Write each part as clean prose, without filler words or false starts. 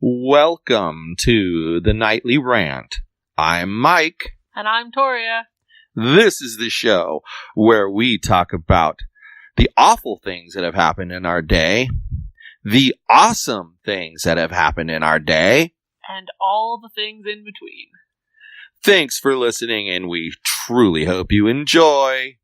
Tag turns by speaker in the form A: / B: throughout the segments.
A: Welcome to the Nightly Rant. I'm Mike.
B: And I'm Torya.
A: This is the show where we talk about the awful things that have happened in our day, the awesome things that have happened in our day,
B: and all the things in between.
A: Thanks for listening, and we truly hope you enjoy.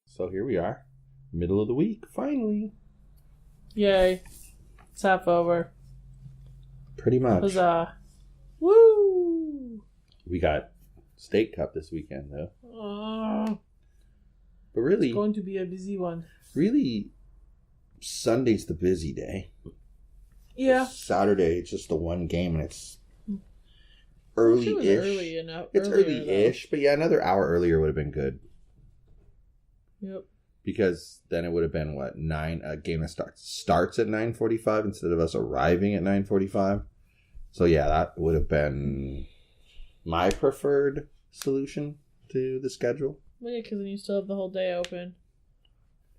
A: So here we are, middle of the week, finally.
B: Yay. It's half over.
A: Pretty much.
B: Huzzah. Woo!
A: We got State Cup this weekend, though. But really...
B: It's going to be a busy one.
A: Really, Sunday's the busy day.
B: Yeah.
A: Saturday, it's just the one game, and it's early-ish.
B: It was early enough.
A: It's early-ish, but yeah, another hour earlier would have been good.
B: Yep.
A: Because then it would have been, what, 9, a game that starts at 9:45 instead of us arriving at 9:45. So yeah, that would have been my preferred solution to the schedule.
B: Well, yeah, because then you still have the whole day open.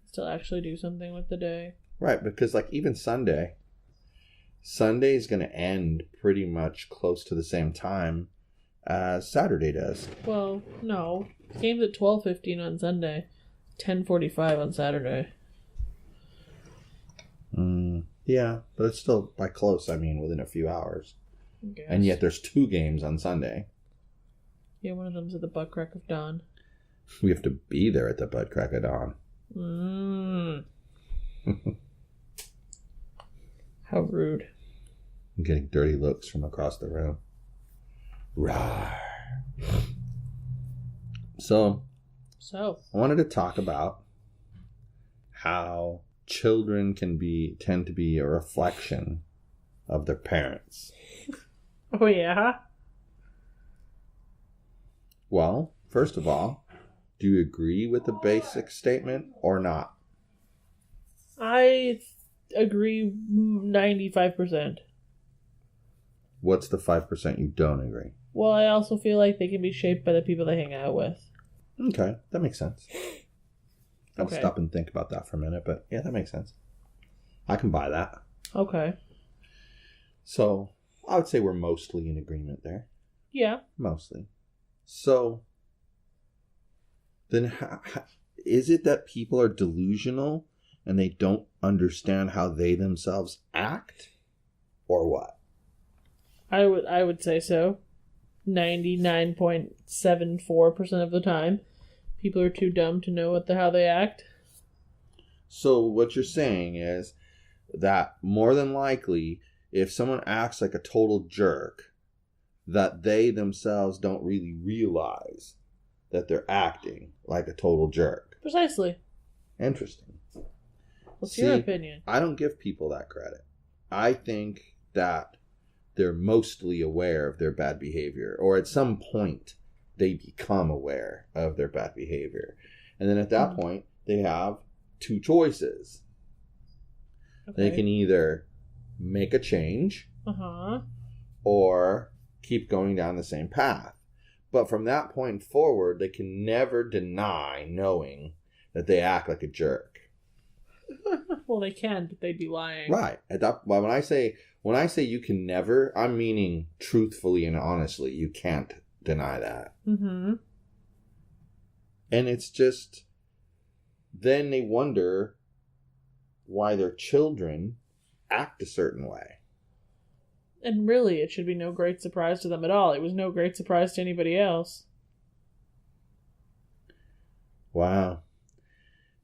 B: Still actually do something with the day.
A: Right, because like even Sunday is going to end pretty much close to the same time as Saturday does.
B: Well, no. The game's at 12:15 on Sunday. 10:45 on Saturday.
A: Yeah, but it's still by close. I mean, within a few hours. And yet there's 2 games on Sunday.
B: Yeah, one of them's at the butt crack of dawn.
A: We have to be there at the butt crack of dawn.
B: How rude.
A: I'm getting dirty looks from across the room. Rawr. So, I wanted to talk about how children tend to be a reflection of their parents.
B: Oh, yeah?
A: Well, first of all, do you agree with the basic statement or not?
B: I agree 95%.
A: What's the 5% you don't agree?
B: Well, I also feel like they can be shaped by the people they hang out with.
A: Okay, that makes sense. I'll stop and think about that for a minute, but yeah, that makes sense. I can buy that.
B: Okay.
A: So, I would say we're mostly in agreement there.
B: Yeah.
A: Mostly. So, then is it that people are delusional and they don't understand how they themselves act? Or what?
B: I would say so. 99.74% of the time, people are too dumb to know how they act.
A: So what you're saying is that more than likely, if someone acts like a total jerk, that they themselves don't really realize that they're acting like a total jerk.
B: Precisely.
A: Interesting.
B: What's your opinion?
A: I don't give people that credit. I think that they're mostly aware of their bad behavior, or at some point they become aware of their bad behavior. And then at that point, they have 2 choices. Okay. They can either make a change or keep going down the same path. But from that point forward, they can never deny knowing that they act like a jerk.
B: Well, they can, but they'd be lying.
A: Right. When I say you can never, I'm meaning truthfully and honestly. You can't deny that. Mm-hmm. And it's just, then they wonder why their children act a certain way.
B: And really, it should be no great surprise to them at all. It was no great surprise to anybody else.
A: Wow.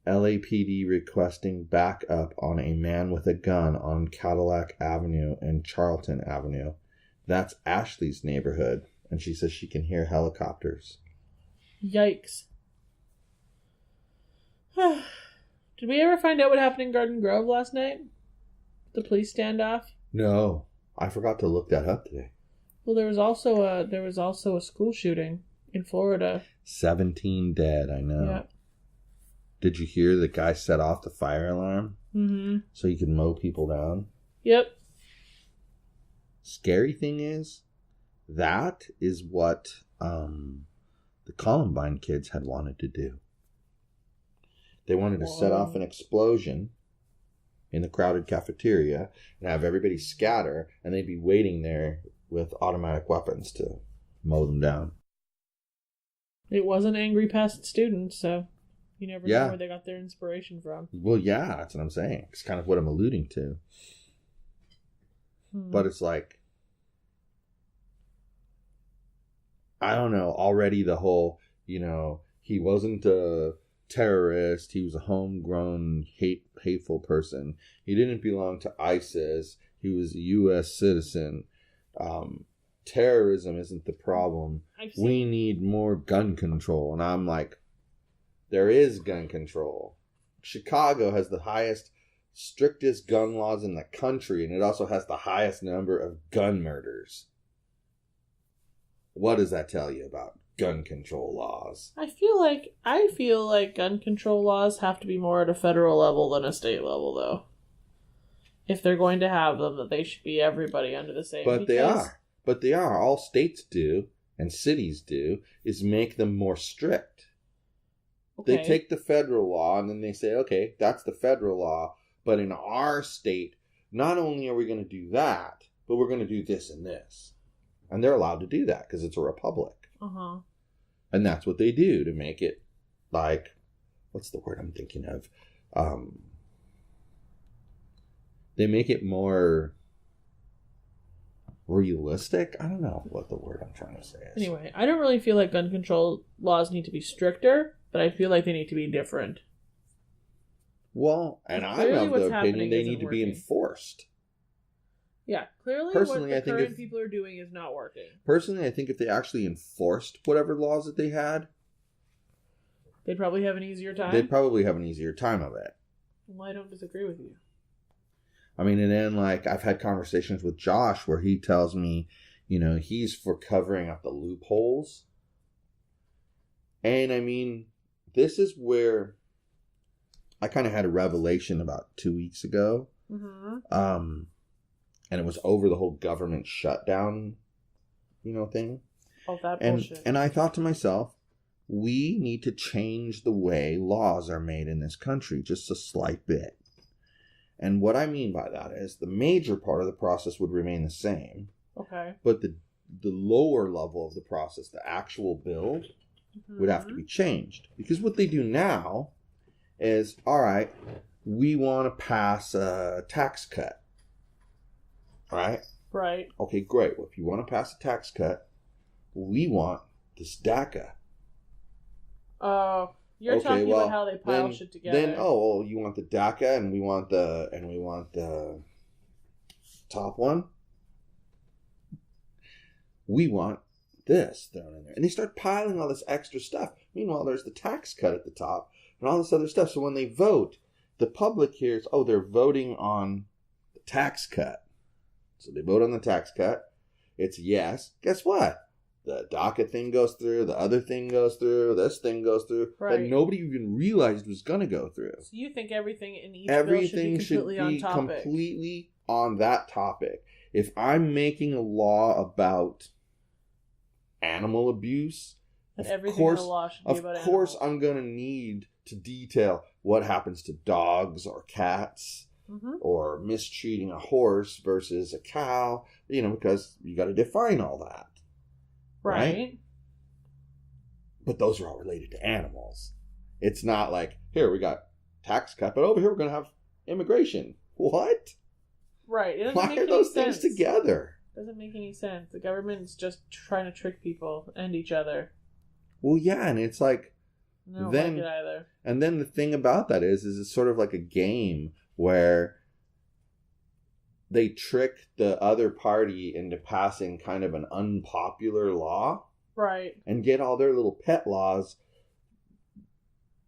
A: LAPD requesting backup on a man with a gun on Cadillac Avenue and Charlton Avenue. That's Ashley's neighborhood, and she says she can hear helicopters.
B: Yikes. Did we ever find out what happened in Garden Grove last night? The police standoff?
A: No, I forgot to look that up today.
B: Well, there was also a school shooting in Florida.
A: 17 dead, I know. Yeah. Did you hear the guy set off the fire alarm? Mm-hmm. So he could mow people down?
B: Yep.
A: Scary thing is, that is what the Columbine kids had wanted to do. They wanted to set off an explosion in the crowded cafeteria and have everybody scatter, and they'd be waiting there with automatic weapons to mow them down.
B: It wasn't angry past students, so you never know where they got their inspiration from.
A: Well, yeah, that's what I'm saying. It's kind of what I'm alluding to. But it's like, I don't know, already the whole, he wasn't a terrorist, he was a homegrown, hateful person. He didn't belong to ISIS, he was a U.S. citizen. Terrorism isn't the problem. We need more gun control. And I'm like, there is gun control. Chicago has the strictest gun laws in the country, and it also has the highest number of gun murders. What does that tell you about gun control laws? I feel
B: like gun control laws have to be more at a federal level than a state level, though. If they're going to have them, that they should be everybody under the same.
A: But they are. All states do, and cities do, is make them more strict. Okay. They take the federal law, and then they say, okay, that's the federal law, but in our state, not only are we going to do that, but we're going to do this and this. And they're allowed to do that, because it's a republic.
B: Uh-huh.
A: And that's what they do to make it like, what's the word I'm thinking of? They make it more realistic. I don't know what the word I'm trying to say is.
B: Anyway, I don't really feel like gun control laws need to be stricter, but I feel like they need to be different.
A: Well, and I'm of the opinion they need to be enforced.
B: Yeah, clearly personally, what the current people are doing is not working.
A: Personally, I think if they actually enforced whatever laws that they had,
B: they'd probably have an easier time.
A: They'd probably have an easier time of it.
B: Well, I don't disagree with you.
A: I mean, and then, I've had conversations with Josh where he tells me, he's for covering up the loopholes. And, I mean, this is where I kind of had a revelation about 2 weeks ago.
B: Mm-hmm.
A: And it was over the whole government shutdown, thing.
B: Oh, that bullshit.
A: And I thought to myself, we need to change the way laws are made in this country, just a slight bit. And what I mean by that is the major part of the process would remain the same.
B: Okay.
A: But the lower level of the process, the actual build, would have to be changed. Because what they do now is, all right, we want to pass a tax cut. Right?
B: Right.
A: Okay, great. Well, if you want to pass a tax cut, we want this DACA.
B: You're talking about how they pile shit together.
A: Then, you want the DACA, and we want the top one. We want this thrown in there, and they start piling all this extra stuff. Meanwhile, there's the tax cut at the top, and all this other stuff. So when they vote, the public hears, they're voting on the tax cut. So they vote on the tax cut. It's yes. Guess what? The DACA thing goes through. The other thing goes through. This thing goes through. Right. That nobody even realized was going to go through.
B: So you think everything in each bill should be
A: completely on that topic. If I'm making a law about animal abuse,
B: and everything in the law should be about animals.
A: Of course, I'm going to need to detail what happens to dogs or cats.
B: Mm-hmm.
A: Or mistreating a horse versus a cow, because you got to define all that. Right? But those are all related to animals. It's not like, here, we got tax cut, but over here we're going to have immigration. What?
B: Right.
A: Why are those things together?
B: It doesn't make any sense. The government's just trying to trick people and each other.
A: Well, yeah, and it's like...
B: I don't like it either.
A: And then the thing about that is it's sort of like a game where they trick the other party into passing kind of an unpopular law.
B: Right.
A: And get all their little pet laws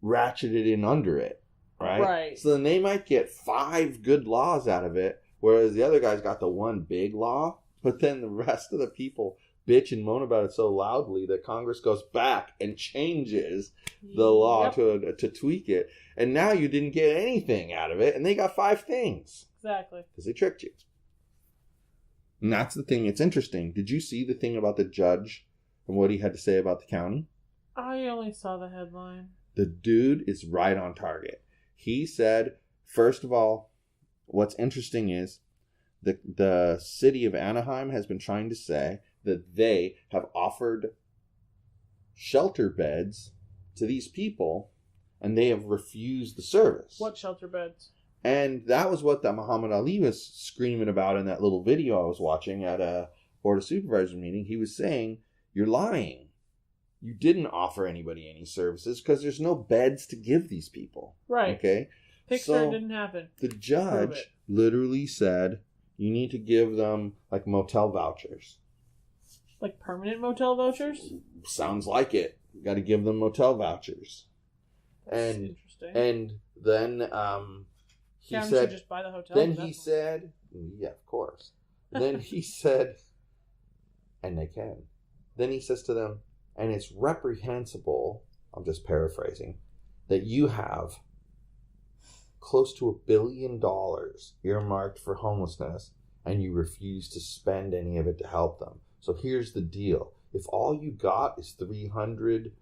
A: ratcheted in under it. Right?
B: Right.
A: So then they might get 5 good laws out of it, whereas the other guy's got the one big law. But then the rest of the people bitch and moan about it so loudly that Congress goes back and changes the law to tweak it. And now you didn't get anything out of it, and they got 5 things.
B: Exactly.
A: Because they tricked you. And that's the thing. It's interesting. Did you see the thing about the judge and what he had to say about the county?
B: I only saw the headline.
A: The dude is right on target. He said, first of all, what's interesting is the city of Anaheim has been trying to say that they have offered shelter beds to these people, and they have refused the service.
B: What shelter beds?
A: And that was what that Muhammad Ali was screaming about in that little video I was watching at a Board of Supervisors meeting. He was saying, you're lying. You didn't offer anybody any services because there's no beds to give these people.
B: Right.
A: Okay?
B: Picture didn't happen.
A: The judge literally said, you need to give them, like, motel vouchers.
B: Like permanent motel vouchers?
A: Sounds like it. You got to give them motel vouchers.
B: That's interesting.
A: And then he
B: Kevin
A: said,
B: should just buy the hotel.
A: then he said, yeah, of course. Then he said, and they can. Then he says to them, and it's reprehensible, I'm just paraphrasing, that you have close to $1 billion earmarked for homelessness and you refuse to spend any of it to help them. So here's the deal. If all you got is 300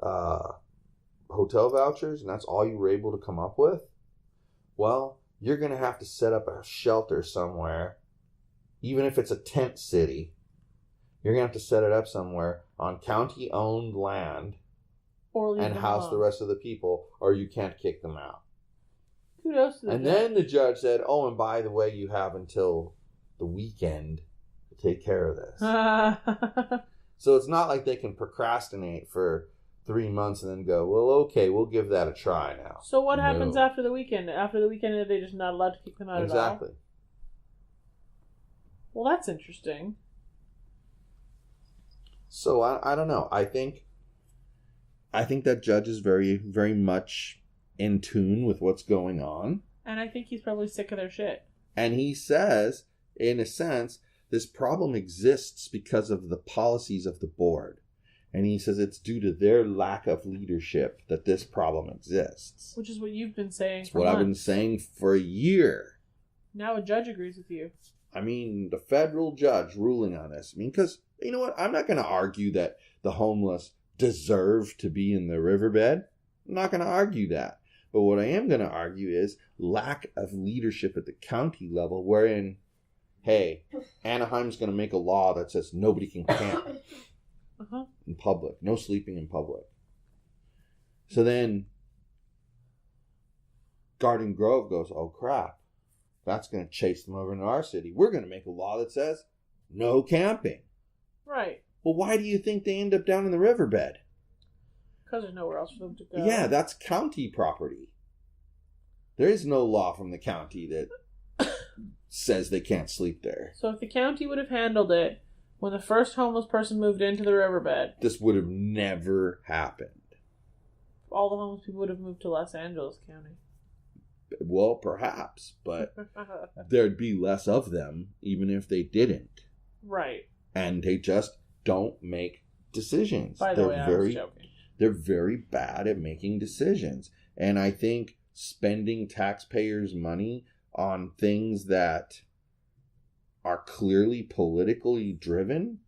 A: hotel vouchers and that's all you were able to come up with, well, you're going to have to set up a shelter somewhere, even if it's a tent city. You're going to have to set it up somewhere on county-owned land and house the rest of the people, or you can't kick them out.
B: Kudos to the
A: And
B: judge.
A: then the judge said, oh, and by the way, you have until the weekend to take care of this. So it's not like they can procrastinate for 3 months and then go, well, okay, we'll give that a try now.
B: So what happens after the weekend? After the weekend, are they just not allowed to kick them out
A: Exactly.
B: at all? Well, that's interesting.
A: So I don't know. I think that judge is very, very much in tune with what's going on.
B: And I think he's probably sick of their shit.
A: And he says, in a sense, this problem exists because of the policies of the board. And he says it's due to their lack of leadership that this problem exists.
B: Which is what you've been saying
A: It's
B: for
A: what
B: months.
A: I've been saying for a year.
B: Now a judge agrees with you.
A: I mean, the federal judge ruling on this. I mean, because, you know what? I'm not going to argue that the homeless deserve to be in the riverbed. I'm not going to argue that. But what I am going to argue is lack of leadership at the county level, wherein, hey, Anaheim's going to make a law that says nobody can camp in public. No sleeping in public. So then Garden Grove goes, oh, crap. That's going to chase them over into our city. We're going to make a law that says no camping.
B: Right.
A: Well, why do you think they end up down in the riverbed?
B: Because there's nowhere else for them to go.
A: Yeah, that's county property. There is no law from the county that says they can't sleep there.
B: So if the county would have handled it when the first homeless person moved into the riverbed,
A: this would have never happened.
B: all the homeless people would have moved to Los Angeles County.
A: Well, perhaps, but there'd be less of them even if they didn't.
B: Right.
A: And they just don't make decisions.
B: By the way, I was joking.
A: They're very bad at making decisions. And I think spending taxpayers' money on things that are clearly politically driven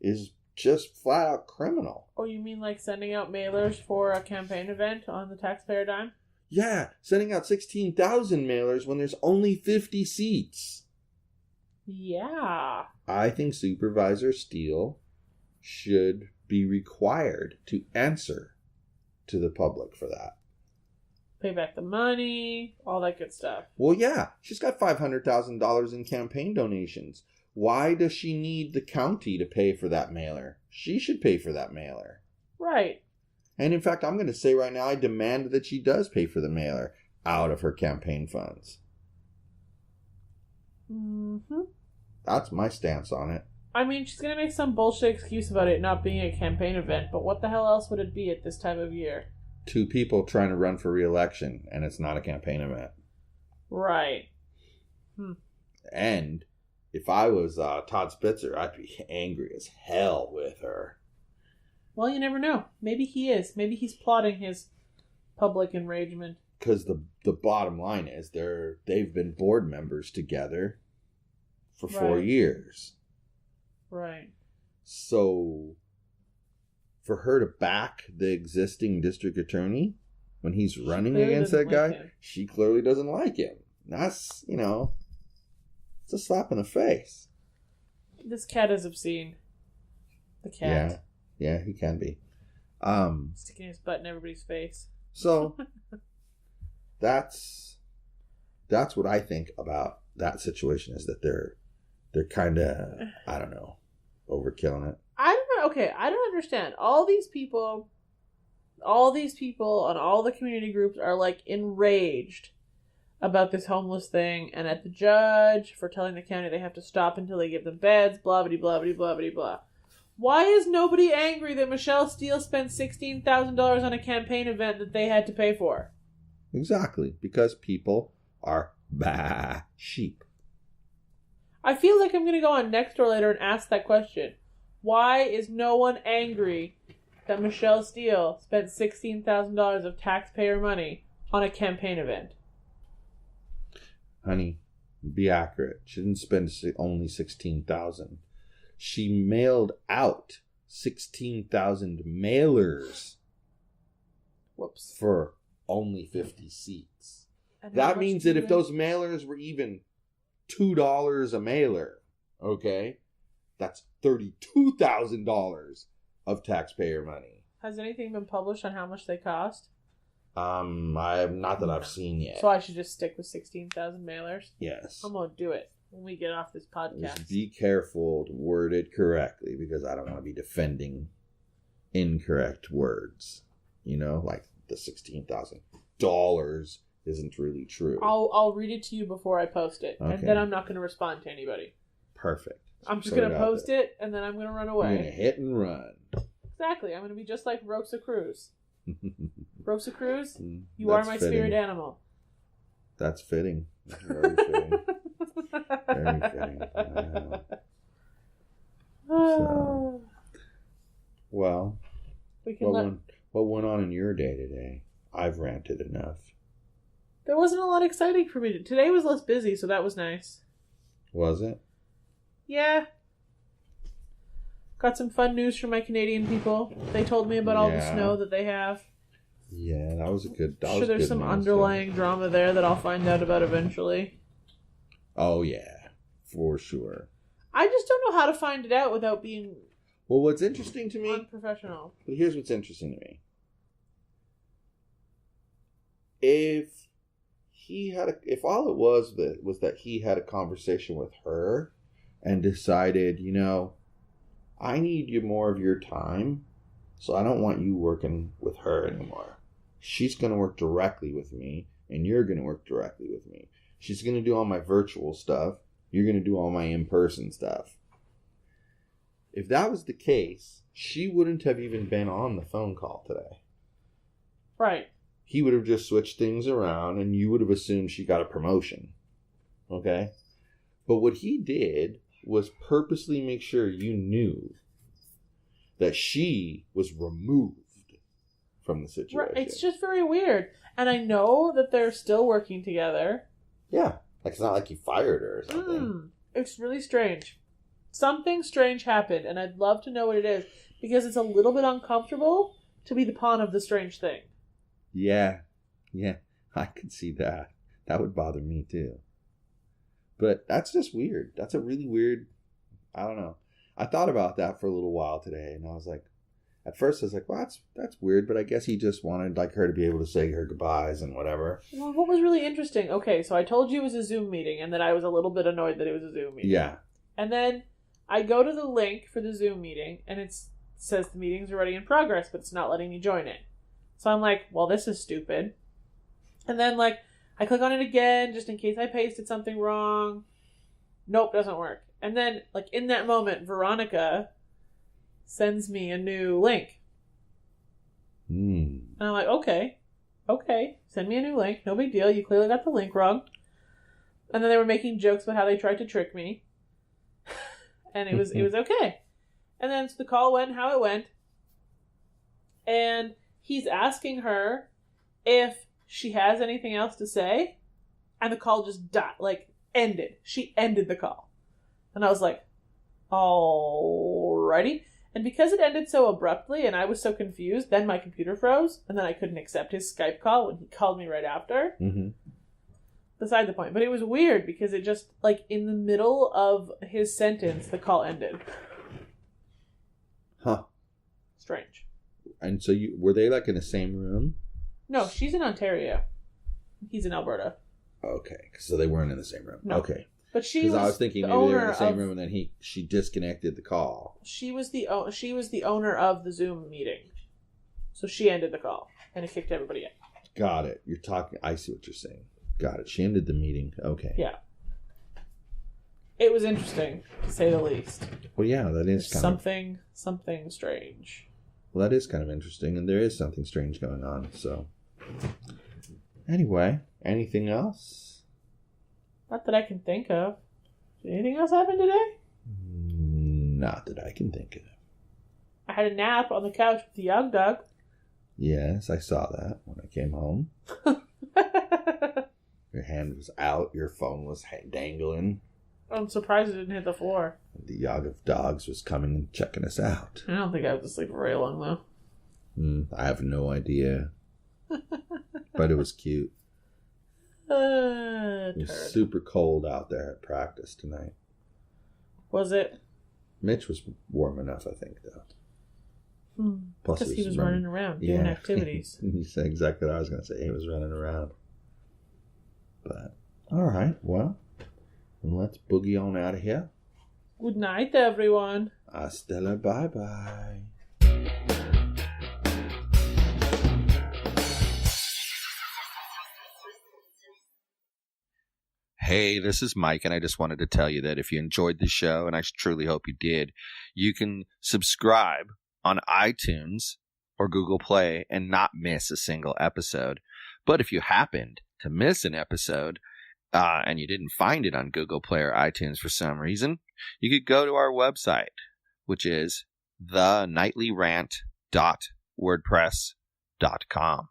A: is just flat out criminal.
B: Oh, you mean like sending out mailers for a campaign event on the taxpayer dime?
A: Yeah, sending out 16,000 mailers when there's only 50 seats.
B: Yeah.
A: I think Supervisor Steele should be required to answer to the public for that.
B: Pay back the money, all that good stuff.
A: Well, yeah, she's got $500,000 in campaign donations. Why does she need the county to pay for that mailer? She should pay for that mailer.
B: Right.
A: And in fact, I'm going to say right now, I demand that she does pay for the mailer out of her campaign funds.
B: Mm-hmm.
A: That's my stance on it.
B: I mean, she's going to make some bullshit excuse about it not being a campaign event, but what the hell else would it be at this time of year?
A: 2 people trying to run for re-election, and it's not a campaign event.
B: Right.
A: And if I was Todd Spitzer, I'd be angry as hell with her.
B: Well, you never know. Maybe he is. Maybe he's plotting his public enragement.
A: Because the bottom line is they've been board members together for 4 years.
B: Right.
A: So for her to back the existing district attorney when he's running
B: clearly
A: against that
B: doesn't
A: guy,
B: like him.
A: she clearly doesn't like him. That's, it's a slap in the face.
B: This cat is obscene. The cat.
A: Yeah, he can be.
B: Sticking his butt in everybody's face.
A: So that's what I think about that situation, is that they're kind of, I don't know, overkilling it.
B: I don't know. Okay, I don't understand. All these people on all the community groups are like enraged about this homeless thing, and at the judge for telling the county they have to stop until they give them beds, blah, blah, blah, blah, blah, blah, blah. Why is nobody angry that Michelle Steele spent $16,000 on a campaign event that they had to pay for?
A: Exactly, because people are sheep.
B: I feel like I'm going to go on Nextdoor later and ask that question. Why is no one angry that Michelle Steele spent $16,000 of taxpayer money on a campaign event?
A: Honey, be accurate. She didn't spend only $16,000. She mailed out 16,000 mailers.
B: Whoops.
A: For only 50 seats.
B: And
A: that means that if those mailers were even $2 a mailer, okay, that's $32,000 of taxpayer money.
B: Has anything been published on how much they cost?
A: I have not that I've seen yet.
B: So I should just stick with 16,000 mailers?
A: Yes.
B: I'm going to do it when we get off this podcast.
A: Just be careful to word it correctly, because I don't want to be defending incorrect words. Like the $16,000 isn't really true.
B: I'll read it to you before I post it,
A: okay.
B: And then I'm not going to respond to anybody.
A: Perfect.
B: I'm just going to post it, and then I'm going to run away.
A: You're going to hit and run.
B: Exactly. I'm going to be just like Rosa Cruz. Rosa Cruz, you
A: That's
B: are my
A: fitting.
B: spirit animal.
A: That's fitting. Very fitting. Very fitting. So, well, what went on in your day today? I've ranted enough.
B: There wasn't a lot exciting for me. Today was less busy, so that was nice.
A: Was it?
B: Yeah. Got some fun news from my Canadian people. They told me about all the snow that they have.
A: Yeah, that was a good.
B: I'm sure there's some underlying drama there that I'll find out about eventually.
A: Oh yeah, for sure.
B: I just don't know how to find it out without being.
A: Well, what's interesting to me?
B: Unprofessional.
A: But here's what's interesting to me. If all it was that he had a conversation with her and decided, I need you more of your time, so I don't want you working with her anymore. She's going to work directly with me, and you're going to work directly with me. She's going to do all my virtual stuff. You're going to do all my in-person stuff. If that was the case, she wouldn't have even been on the phone call today.
B: Right.
A: He would have just switched things around, and you would have assumed she got a promotion. Okay? But what he did was purposely make sure you knew that she was removed from the situation.
B: Right. It's just very weird. And I know that they're still working together.
A: Yeah. Like, it's not like he fired her or something.
B: It's really strange. Something strange happened, and I'd love to know what it is, because it's a little bit uncomfortable to be the pawn of the strange thing.
A: Yeah. Yeah. I could see that. That would bother me too. But that's just weird. That's a really weird, I don't know. I thought about that for a little while today, and I was like, at first I was like, well, that's weird, but I guess he just wanted like her to be able to say her goodbyes and whatever.
B: Well, what was really interesting, okay, so I told you it was a Zoom meeting, and then I was a little bit annoyed that it was a Zoom meeting.
A: Yeah.
B: And then I go to the link for the Zoom meeting, and it says the meeting's already in progress, but it's not letting me join it. So I'm like, well, this is stupid. And then, like, I click on it again, just in case I pasted something wrong. Nope, doesn't work. And then, like, in that moment, Veronica sends me a new link. And I'm like, okay, send me a new link. No big deal. You clearly got the link wrong. And then they were making jokes about how they tried to trick me. And it was okay. And then so the call went how it went. And he's asking her if she has anything else to say. And the call just ended. She ended the call. And I was like, alrighty. And because it ended so abruptly and I was so confused, then my computer froze, and then I couldn't accept his Skype call when he called me right after.
A: Mm-hmm.
B: Beside the point. But it was weird because it just, like, in the middle of his sentence, the call ended.
A: Huh.
B: Strange.
A: And so were they, like, in the same room?
B: No, she's in Ontario. He's in Alberta.
A: Okay, so they weren't in the same room.
B: No.
A: Okay.
B: But she was
A: I was thinking maybe they were in the same room, and then she disconnected the call.
B: She was the owner of the Zoom meeting, so she ended the call and it kicked everybody in.
A: Got it. You're talking. I see what you're saying. Got it. She ended the meeting. Okay.
B: Yeah. It was interesting, to say the least.
A: Well, yeah, that is
B: something strange.
A: Well, that is kind of interesting, and there is something strange going on. So, anyway, anything else?
B: Not that I can think of. Did anything else happen today?
A: Not that I can think of.
B: I had a nap on the couch with the young dog.
A: Yes, I saw that when I came home. Your hand was out. Your phone was dangling.
B: I'm surprised it didn't hit the floor.
A: The Yog of Dogs was coming and checking us out.
B: I don't think I was asleep for very long, though.
A: I have no idea. But it was cute. It was super cold out there at practice tonight.
B: Was it?
A: Mitch was warm enough, I think, though.
B: Plus, because he was running around doing activities.
A: You said exactly what I was going to say. He was running around. But, all right, well, let's boogie on out of here.
B: Good night, everyone.
A: Hasta la bye-bye. Hey, this is Mike, and I just wanted to tell you that if you enjoyed the show, and I truly hope you did, you can subscribe on iTunes or Google Play and not miss a single episode. But if you happened to miss an episode and you didn't find it on Google Play or iTunes for some reason, you could go to our website, which is theNightlyRant.wordpress.com.